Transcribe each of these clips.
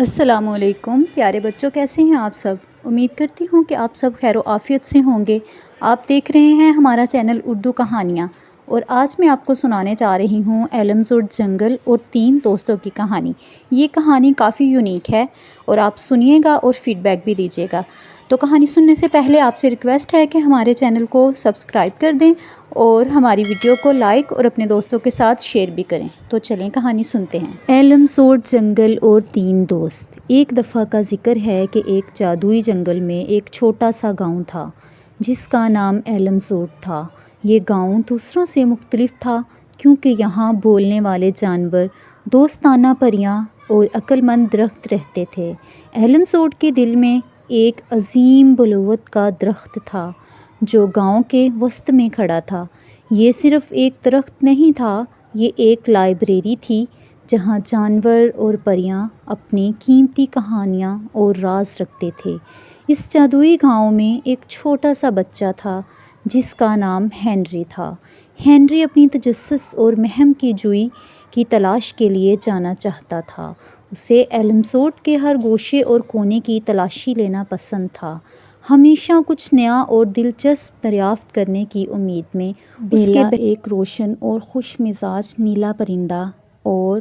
السلام علیکم پیارے بچوں، کیسے ہیں آپ سب؟ امید کرتی ہوں کہ آپ سب خیر و عافیت سے ہوں گے۔ آپ دیکھ رہے ہیں ہمارا چینل اردو کہانیاں، اور آج میں آپ کو سنانے جا رہی ہوں ایلمزوڈ جنگل اور 3 دوستوں کی کہانی۔ یہ کہانی کافی یونیک ہے اور آپ سنیے گا اور فیڈ بیک بھی دیجیے گا۔ تو کہانی سننے سے پہلے آپ سے ریکویسٹ ہے کہ ہمارے چینل کو سبسکرائب کر دیں اور ہماری ویڈیو کو لائک اور اپنے دوستوں کے ساتھ شیئر بھی کریں۔ تو چلیں کہانی سنتے ہیں۔ ایلمزوڈ جنگل اور 3 دوست۔ ایک دفعہ کا ذکر ہے کہ ایک جادوئی جنگل میں ایک چھوٹا سا گاؤں تھا جس کا نام ایلمزوڈ تھا۔ یہ گاؤں دوسروں سے مختلف تھا کیونکہ یہاں بولنے والے جانور، دوستانہ پریاں اور عقل مند درخت رہتے تھے۔ ایلمزوڈ کے دل میں ایک عظیم بلوت کا درخت تھا جو گاؤں کے وسط میں کھڑا تھا۔ یہ صرف ایک درخت نہیں تھا، یہ ایک لائبریری تھی جہاں جانور اور پریاں اپنی قیمتی کہانیاں اور راز رکھتے تھے۔ اس جادوئی گاؤں میں ایک چھوٹا سا بچہ تھا جس کا نام ہنری تھا۔ ہنری اپنی تجسس اور مہم کی جوئی کی تلاش کے لیے جانا چاہتا تھا۔ اسے ایلمزوڈ کے ہر گوشے اور کونے کی تلاشی لینا پسند تھا، ہمیشہ کچھ نیا اور دلچسپ دریافت کرنے کی امید میں۔ بیلا ایک روشن اور خوش مزاج نیلا پرندہ اور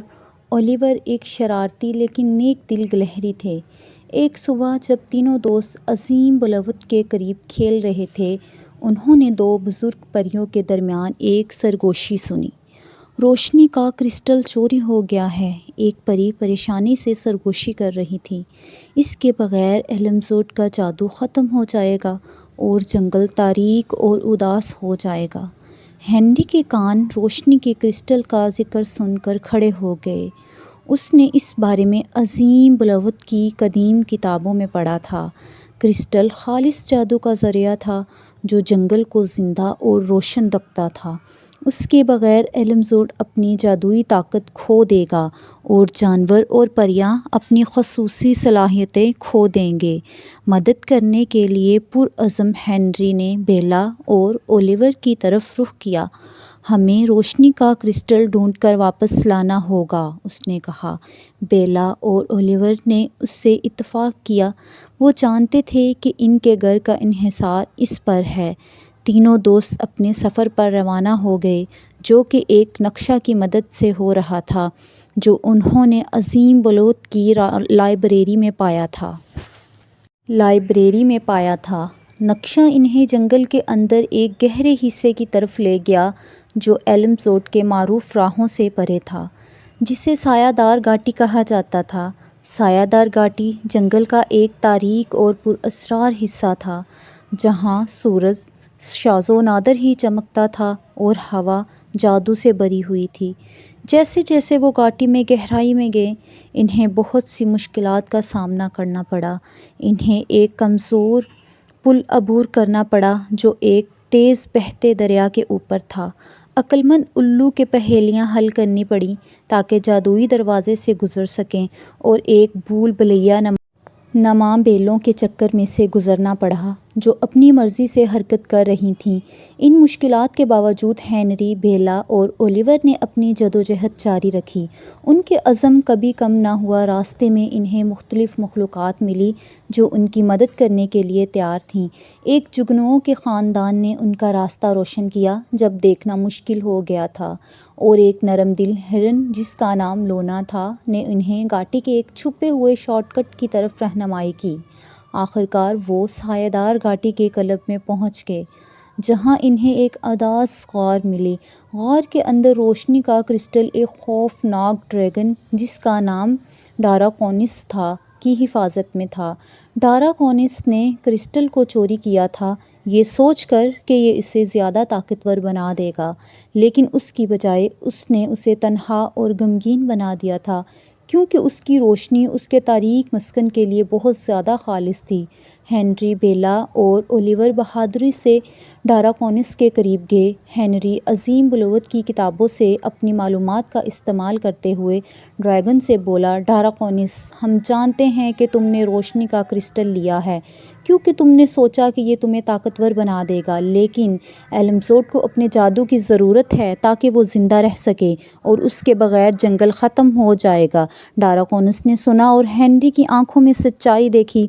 اولیور ایک شرارتی لیکن نیک دل گلہری تھے۔ ایک صبح جب تینوں دوست عظیم بلوت کے قریب کھیل رہے تھے، انہوں نے 2 بزرگ پریوں کے درمیان ایک سرگوشی سنی۔ روشنی کا کرسٹل چوری ہو گیا ہے، ایک پری پریشانی سے سرگوشی کر رہی تھی۔ اس کے بغیر ایلمزوڈ کا جادو ختم ہو جائے گا اور جنگل تاریک اور اداس ہو جائے گا۔ ہنری کے کان روشنی کے کرسٹل کا ذکر سن کر کھڑے ہو گئے۔ اس نے اس بارے میں عظیم بلوت کی قدیم کتابوں میں پڑھا تھا۔ کرسٹل خالص جادو کا ذریعہ تھا جو جنگل کو زندہ اور روشن رکھتا تھا۔ اس کے بغیر ایلمزوڈ اپنی جادوئی طاقت کھو دے گا اور جانور اور پریاں اپنی خصوصی صلاحیتیں کھو دیں گے۔ مدد کرنے کے لیے پرعزم ہنری نے بیلا اور اولیور کی طرف رخ کیا۔ ہمیں روشنی کا کرسٹل ڈھونڈ کر واپس لانا ہوگا، اس نے کہا۔ بیلا اور اولیور نے اس سے اتفاق کیا، وہ جانتے تھے کہ ان کے گھر کا انحصار اس پر ہے۔ تینوں دوست اپنے سفر پر روانہ ہو گئے، جو کہ ایک نقشہ کی مدد سے ہو رہا تھا جو انہوں نے عظیم بلوت کی لائبریری میں پایا تھا۔ نقشہ انہیں جنگل کے اندر ایک گہرے حصے کی طرف لے گیا جو ایلمزوڈ کے معروف راہوں سے پرے تھا، جسے سایہ دار گھاٹی کہا جاتا تھا۔ سایہ دار گھاٹی جنگل کا ایک تاریک اور پراسرار حصہ تھا جہاں سورج شاذ و نادر ہی چمکتا تھا اور ہوا جادو سے بھری ہوئی تھی۔ جیسے جیسے وہ گھاٹی میں گہرائی میں گئے، انہیں بہت سی مشکلات کا سامنا کرنا پڑا۔ انہیں ایک کمزور پل عبور کرنا پڑا جو ایک تیز بہتے دریا کے اوپر تھا۔ عقل مند الو کے پہیلیاں حل کرنی پڑیں تاکہ جادوئی دروازے سے گزر سکیں، اور ایک بھول بھلیا نما بیلوں کے چکر میں سے گزرنا پڑا جو اپنی مرضی سے حرکت کر رہی تھیں۔ ان مشکلات کے باوجود ہنری، بیلا اور اولیور نے اپنی جدوجہد جاری رکھی۔ ان کے عزم کبھی کم نہ ہوا۔ راستے میں انہیں مختلف مخلوقات ملی جو ان کی مدد کرنے کے لیے تیار تھیں۔ ایک جگنوؤں کے خاندان نے ان کا راستہ روشن کیا جب دیکھنا مشکل ہو گیا تھا، اور ایک نرم دل ہرن جس کا نام لونا تھا نے انہیں گھاٹی کے ایک چھپے ہوئے شارٹ کٹ کی طرف رہنمائی کی۔ آخرکار وہ سایہ دار گھاٹی کے قلب میں پہنچ گئے جہاں انہیں ایک اداس غار ملی۔ غار کے اندر روشنی کا کرسٹل ایک خوفناک ڈریگن جس کا نام ڈراکونس تھا کی حفاظت میں تھا۔ ڈراکونس نے کرسٹل کو چوری کیا تھا، یہ سوچ کر کہ یہ اسے زیادہ طاقتور بنا دے گا، لیکن اس کی بجائے اس نے اسے تنہا اور غمگین بنا دیا تھا کیونکہ اس کی روشنی اس کے تاریک مسکن کے لیے بہت زیادہ خالص تھی۔ ہنری بیلا اور اولیور بہادری سے ڈراکونس کے قریب گئے۔ ہنری عظیم بلوت کی کتابوں سے اپنی معلومات کا استعمال کرتے ہوئے ڈریگن سے بولا، ڈراکونس، ہم جانتے ہیں کہ تم نے روشنی کا کرسٹل لیا ہے کیونکہ تم نے سوچا کہ یہ تمہیں طاقتور بنا دے گا، لیکن ایلمسورٹ کو اپنے جادو کی ضرورت ہے تاکہ وہ زندہ رہ سکے اور اس کے بغیر جنگل ختم ہو جائے گا۔ ڈراکونس نے سنا اور ہنری کی آنکھوں میں سچائی دیکھی۔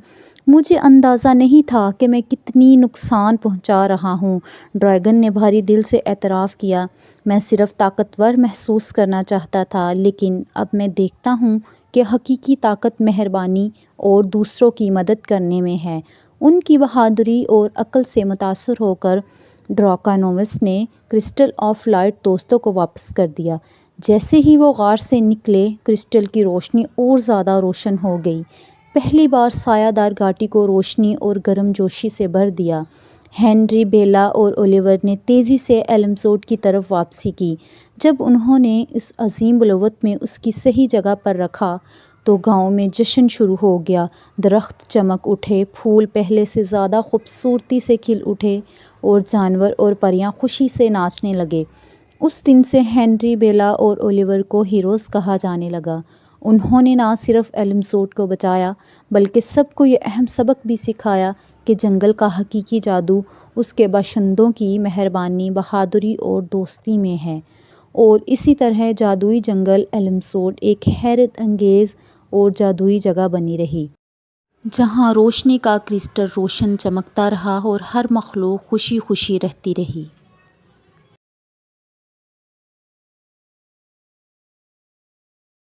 مجھے اندازہ نہیں تھا کہ میں کتنی نقصان پہنچا رہا ہوں، ڈریگن نے بھاری دل سے اعتراف کیا۔ میں صرف طاقتور محسوس کرنا چاہتا تھا، لیکن اب میں دیکھتا ہوں کہ حقیقی طاقت مہربانی اور دوسروں کی مدد کرنے میں ہے۔ ان کی بہادری اور عقل سے متاثر ہو کر ڈراکونوس نے کرسٹل آف لائٹ دوستوں کو واپس کر دیا۔ جیسے ہی وہ غار سے نکلے، کرسٹل کی روشنی اور زیادہ روشن ہو گئی۔ پہلی بار سایہ دار گھاٹی کو روشنی اور گرم جوشی سے بھر دیا۔ ہنری، بیلا اور اولیور نے تیزی سے ایلمسورٹ کی طرف واپسی کی۔ جب انہوں نے اس عظیم بلوت میں اس کی صحیح جگہ پر رکھا تو گاؤں میں جشن شروع ہو گیا۔ درخت چمک اٹھے، پھول پہلے سے زیادہ خوبصورتی سے کھل اٹھے اور جانور اور پریاں خوشی سے ناچنے لگے۔ اس دن سے ہنری، بیلا اور اولیور کو ہیروز کہا جانے لگا۔ انہوں نے نہ صرف ایلمسورٹ کو بچایا بلکہ سب کو یہ اہم سبق بھی سکھایا کہ جنگل کا حقیقی جادو اس کے باشندوں کی مہربانی، بہادری اور دوستی میں ہے، اور اسی طرح جادوئی جنگل ایلمسورٹ ایک حیرت انگیز اور جادوئی جگہ بنی رہی، جہاں روشنی کا کرسٹل روشن چمکتا رہا اور ہر مخلوق خوشی خوشی رہتی رہی۔